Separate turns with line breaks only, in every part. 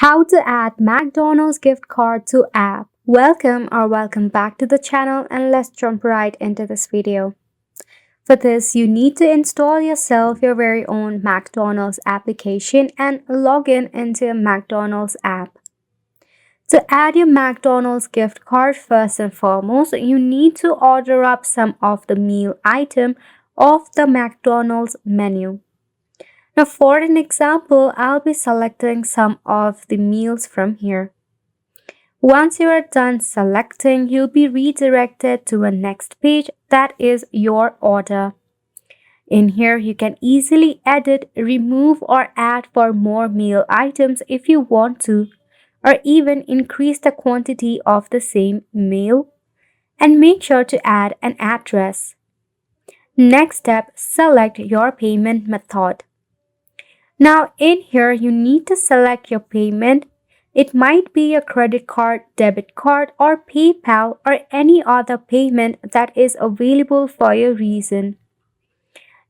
How to add McDonald's gift card to app. Welcome back to the channel, and let's jump right into this video. For this, you need to install yourself your very own McDonald's application and log in into your McDonald's app. To add your McDonald's gift card, first and foremost, you need to order up some of the meal item of the McDonald's menu. Now, for an example, I'll be selecting some of the meals from here. Once you are done selecting, you'll be redirected to a next page that is your order. In here, you can easily edit, remove, or add for more meal items if you want to, or even increase the quantity of the same meal. And make sure to add an address. Next step, select your payment method. Now in here, you need to select your payment. It might be a credit card, debit card, or PayPal, or any other payment that is available for your reason.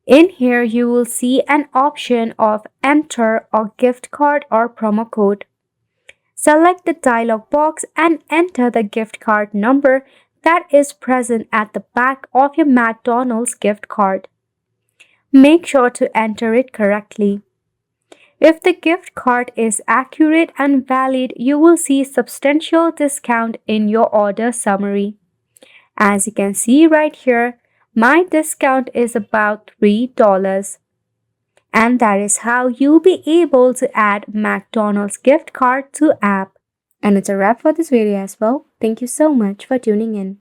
In here, you will see an option of enter or gift card or promo code. Select the dialog box and enter the gift card number that is present at the back of your McDonald's gift card. Make sure to enter it correctly. If the gift card is accurate and valid, you will see substantial discount in your order summary. As you can see right here, my discount is about $3. And that is how you'll be able to add McDonald's gift card to app. And it's a wrap for this video as well. Thank you so much for tuning in.